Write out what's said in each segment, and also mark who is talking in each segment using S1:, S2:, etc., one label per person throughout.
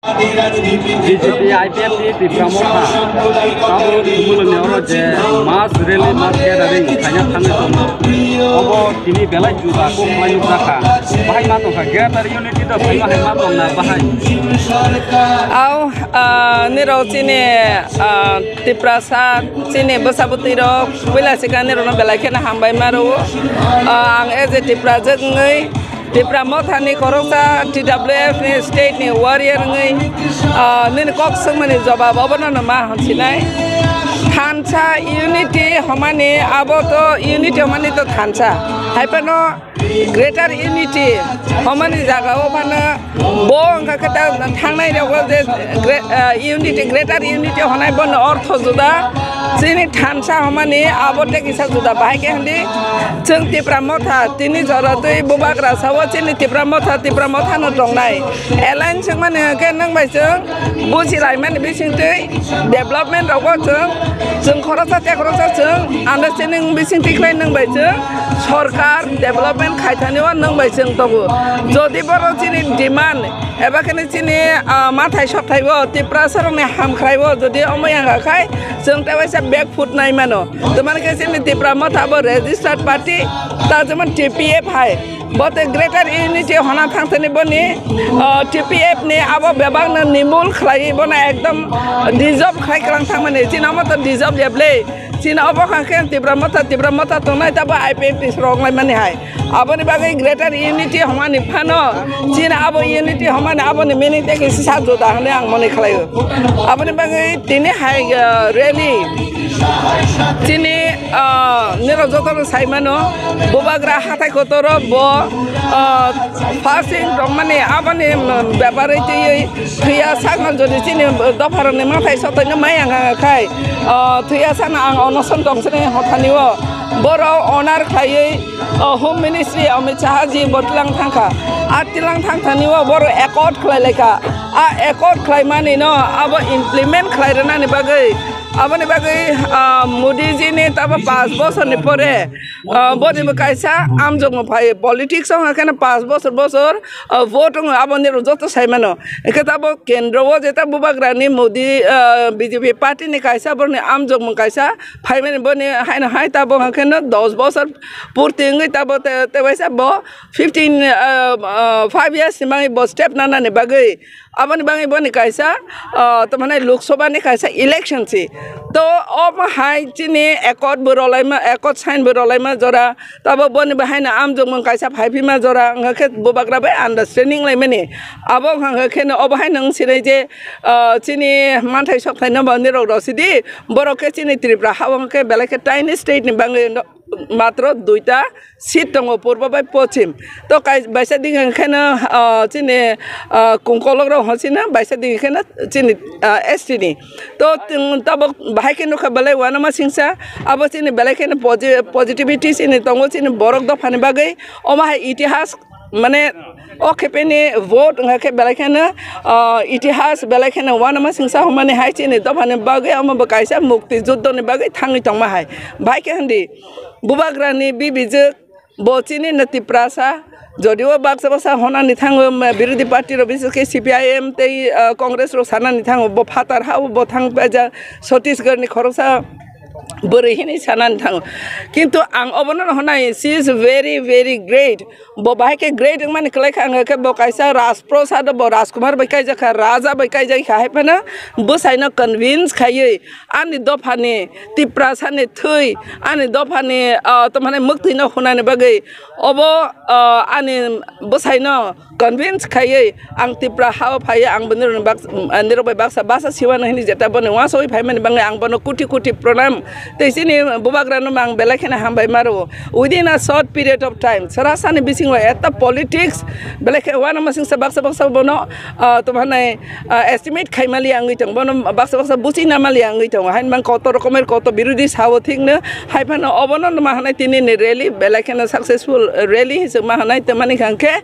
S1: BJP IPF di Pramotha tahu mulanya orang je mas rally mas gathering hanya kami obo kini belai juga aku malu beraka bahai matong gathering unity itu bahai matong na bahai
S2: niro sini tiprasa sini besabutiro bila sekarang niro belai kena hambai maru ang tiprasa ngai di Pramotha ni korokta TWF ni state ni warrior ngai ni kok semani jawab apa nama hansinai thansa unity hamani aboto unity hamani to thansa haipano greater unity hamani jaga opana bong kakata thangnai rawa je unity greater unity hanai bon ortho juda sini thansa hamani abote kisa juda bahai ke handi chung di Pramotha tini joratoi bubagra sawa sini di Pramotha no dongnai airline chung mane ke nang bai chung busi lai mane bising tei development rawa chung khorasa te khorasa chung understanding bising tiklai nang bai chung sarkar development khaithani wa nang bai chung tobu jodi boro sini demand eba kene sini mathai sothaibo tiprasar ne hamkhraibo jodi omoyanga khai chung tawaisa back foot nai mano tomar ke sini di Pramotha bo registered party ta jeman TPF hai bote greater unity hona thangthani boni TPF ni abo bebang na nimul khlai bona ekdom deserve khai krang thangmane sina mata deserve leble sina abo khangke di Pramotha tongnai tabo IPF ni strong lai mane hai abo ni bagai greater unity homani phano sina abo unity homani abo ni meaning te ki sa joda hane ang mone khlai abo ni bagai tini hai rally sini nero jotor saimano bubagra hatai kotoro bo fasting domane abane byapare tei thuya sang jodi sini dofarane mathai sotai na mai anga khai thuya sang ang onoson dongsene hothaniwo boro onar khai home ministry Amit Shah ji botlang thangka atilang thangthaniwo boro accord khlai leka accord khlai mani no abo implement khlai rana ni bagai abani bagai Modi ji ne taba 5 বছর ni pore bodi kaisa amjong phai politics ang kana 5 বছর vote abani joto saimano ekatabo kendro o jeta bubagra ni Modi BJP party ni kaisa borni amjong kaisa phai mani boni haina hai tabo kana 10 বছর purti ngai tabo te baisa bo 5 years mangi bo step nana ni bagai abani bangi boni kaisa to mane lok sabha ni kaisa election si to ob hai chini accord borolai ma accord sign borolai ma jora tabo boni bahaina amjong mon kaisa phaipi ma jora ngakhe bubagra bai understanding lai mani abo ngakhe no ob hai nang sinai je chini manthai sokhai na bani ro rosidi boroke chini Tripura hawangke belake tiny state ni bangi matro 2ta seat tongo purba bai pochim to kai baisa ding khana chini kungkolok ro hosina baisa ding khana chini ST ni to tabo bahai ke no khabalai wana ma singsa abo chini belai khana positivity chini tongo chini borok do phani bagai oma hai itihas mane okhepeni vote ngake belai khana itihas belai khana wana ma singsa homane hai chini do phani bagai ama bakaisa mukti juddho ni bagai thangi tongma hai bhai ke handi bubagra ni bibije bochini nati prasa jodio baksa baksa hona ni thango birodhi party ro biseske CPIM tei congress ro sana ni thango bo phatar ha bo thang paja Chhattisgarh ni khorosa borehini sana ni thango kintu ang obonon honai she is very great bo bahai ke great mane klai khang ke bo kaisa Rajprasad bo Rajkumar bai kai jakha raja bai kai jai khai pana bo saina convince khai ani dofani tiprasa ne thui ani dofani to mane mukti na honane bagai obo ani bo saina convince khai ang tipra hawa phai ang benir niro bai baksa basa siwa na hini jeta bone wa soi phai mane bangai ang bono kuti pranam teisini bubagra no mang belakhena hambai maro within a short period of time sarasani bising wa eta politics belakhe wana masing sa baksa bono to mane estimate khaimali angi tang bono baksa busi namali angi tang hain mang koto rokomer koto birodhi sawo thikna haipana obono ma hanai tini ne rally belakhena successful rally hisma hanai te mani khangke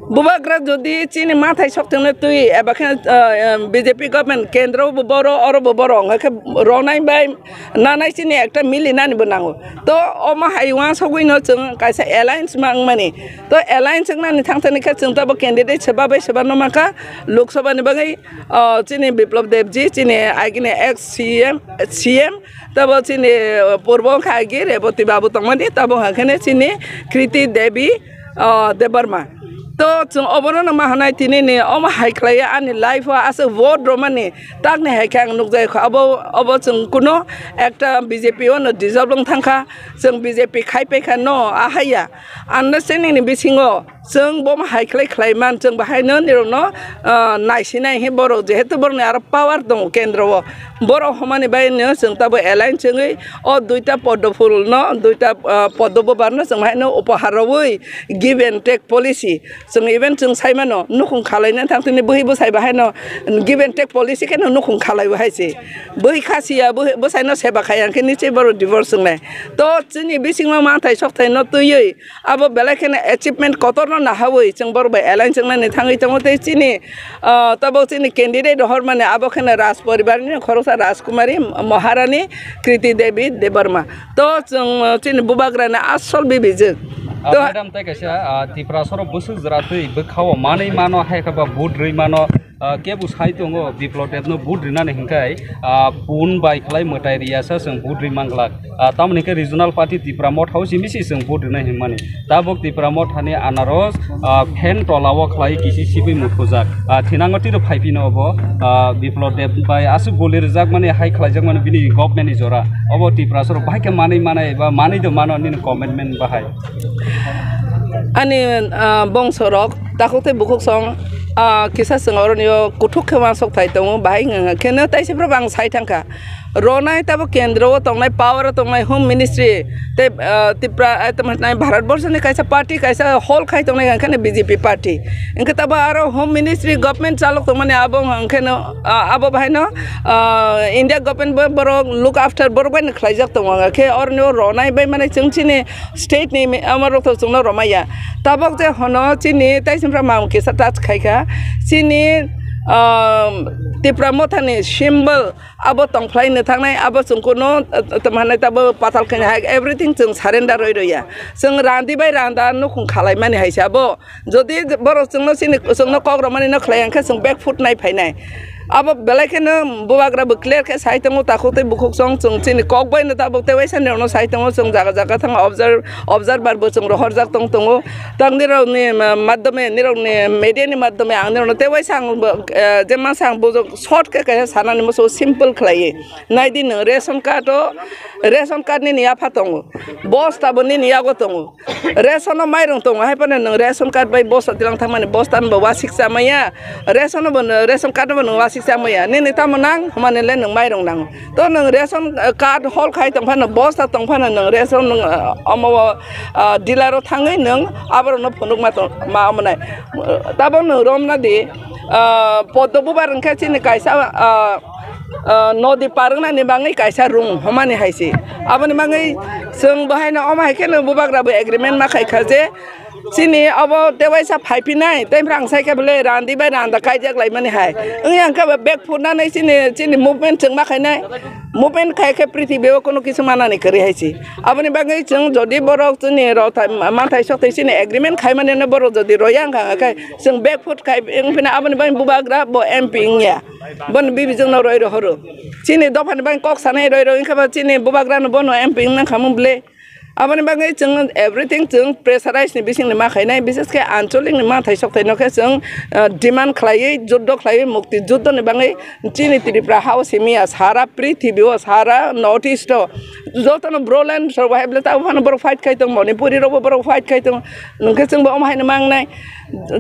S2: bubagra jodi chini mathai soktene tui abakhan BJP government kendro boro oro boro ngake ronai bai nanai chini ekta mili nani banango to oma haiwa sogui no chung kaisa alliance mang mani to alliance nani thangthani kha chung ta ba candidate seba bai seba no maka lok sabha ni bagai chini biplab devji chini agine ex CM tabo chini purbo khagi reboti babu tongmani tabo hakhane chini Kriti Devi Debarma to chung oboro na mahanai tini ni oma haiklaya ani life wa asa vote romani tak ne haikang nukjai kha abo chung kuno ekta BJP on dissolve long thangkha chung BJP khaipe kha no ahaya understanding ni bisingo chung bom haiklai khlaiman chung bahai no ni no naisinai he boro jehetu bor ni ar power dong kendro boro homani bai no chung tabo align chungi o duita podoful no duita podobo barno chung hai no upaharoi give and take policy chung even chung saimano nukhung khalaina thangtini boi bosai bahai no give and take policy ke no nukhung khalai bahai se boi khasia bosai no seba khayang ke niche boro divorce ngai to chini bisingma ma thai sok thai no tuyei abo belakene achievement kotor no na hawoi chung bor bai align chung na ni thangai chung te chini tabo chini candidate hor mane abo khane raj poribar ni khorosa Rajkumari Maharani Kriti Devi Debarma to chung chini bubagra na asol bibije
S1: to madam tai kaisa tipra soro busu jratui bkhaw manei mano haikaba budrei mano kebu saitongo biplot no budri na hingkai pun bai khlai motai riasa sung budri manglak tamni ke regional party tipra mot house misi sung budri na hingmani tabok tipra mot hani anaros fen tolawo khlai kisi sibi mukhojak thinangoti ro phaipino obo biplot bai asu golir jak mane hai khlai jak mane bini government jora obo tipra soro bai ke manei manai ba manei do mano ni commitment bahai
S2: ani bongsorok takote bukuk song kisah sengorong yo kutuk kemasok thai tong bahai ngang kena tai sebra bang sai tangka ronai tabo kendro tongnai power tongnai home ministry te tipra temanai Bharat Borsha ni kaisa party kaisa whole khai tongnai khane BJP party engke tabo aro home ministry government chalok tongmane abo khane abo bahai no India government boro look after boro ban khlaijak tonga ke or no ronai bai mane chungchini state ni amaro to chungno romaya tabok je hono chini tai simpra mam ke satat khaika chini tipra mothani symbol abo tongflai ne thangnai abo chungkono tamhanai tabo patal khani everything chung surrender roi roya chung randi bai randa no khung khalai mani haisa abo jodi boro chungno sini chungno kokro mani no khlai angkha chung back foot nai phainai abo belakene bubagra bu clear ke saitango takote bukuk song chung chini kokbai na tabo te waisa ne no saitango chung jaga jaga thang observer bu chung rohor jak tong tongo tangniro ni madhyame niro ni media ni madhyame angniro no te waisa je ma sang bu short ke sana ni mo so simple khlai nai din ration card ni niya phatongo boss tabo ni niya go tongo ration no mairong tongo hai pane ration card bai boss tilang thamani boss tan ba siksa maya ration card no samaya ni tamonang humane le nang mai rong nang to nang ration card hol khai tong phan boss ta tong phan nang ration nang amo dealer thangai nang abro no phonuk ma amnai tabon rom na di podobu barang kha chini kaisa nodi parang na ni bangai kaisa rung humane haisi abani mangai sung bahai na oma haike no bubagra bu agreement ma khai khaje sini abo tewaisa phaipinai temrang sai ka bele randi bai randa kai jak lai mani hai yang ka back foot na nai sini movement chung ma khai nai movement khai ke prithibhe kono kisu mana ni kari haisi abani bangai chung jodi borok chuni ro ma thai sok thai sini agreement khai mane na borok jodi royang ka kai chung back foot khai eng pina abani bang bubagra bo MP nya bon bibi jung no roi ro horo sini dofan bang kok sanai roi ro ingka sini bubagra no bono MP na khamum ble abani bangai chung everything chung pressurize ni bising ni ma khainai bises ke ancholik ni ma thai sok thai no ke chung demand khlai juddo khlai mukti juddo ni bangai chini tripura house mia sara prithibhi sara north east jotono broland survive le ta bhan bor fight khai tong manipuri ro bor fight khai tong nungke chung ba omhai na mangnai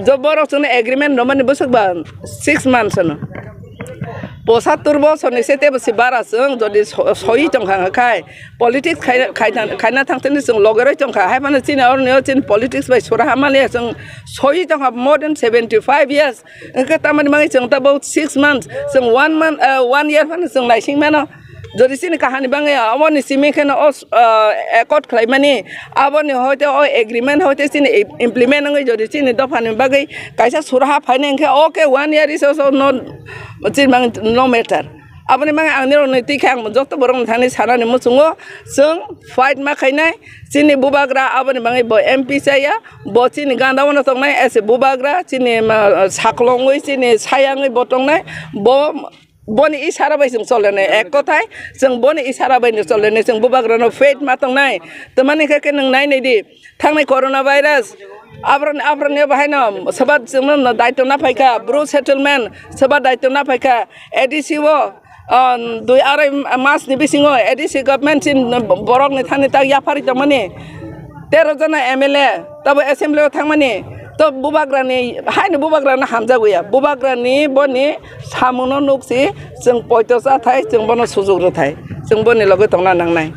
S2: jobor chung agreement no mani bosak ba 6 months no Posa turbo so ni sete basi bara sung jodi soi tong khang khai politics khai na thang ten sung logere tong kha hai pan chin or neo chin politics bai sura hamale sung soi tong have more than 75 years ka tamani mangi sung ta about 6 months sung 1 month 1 year pan sung lai sing mano যদি চিনি কাহানি বাঙে আবনি সিমিখানে একট খাইমানি আবনি হয়তো agreement হয়তো চিনি implement নঙ্গই যদি চিনি দফানি বাগै কাইসা সুরাহা ফাইনে ওকে 1 year is also not no matter aboni mang angni roniti khang jokto borong thani sanani musungo sung fight ma khainai chini bubagra aboni mangai bo MP saya bo chini ganda wono tongnai ase bubagra chini saklongoi chini sayangoi botongnai bo boni isara bai sung solene ek kothai sung boni isara bai solene sung bubagra no faith ma tongnai tamani ke nang nai nei di thangnai coronavirus abran ne bahayna sabat sung daito na phaika bro settlement sabat daito na phaika ADC wo 2-2.5 mas ni bisingo ADC government sin borok ni thani tak yapari tamani 13 jana MLA tabo assembly thangmani to bubagrani haini bubagrana hamja goya bubagrani boni samuno nuksi jeng poito sa thai jeng bono sujog ro thai jeng boni loge tongna nangnai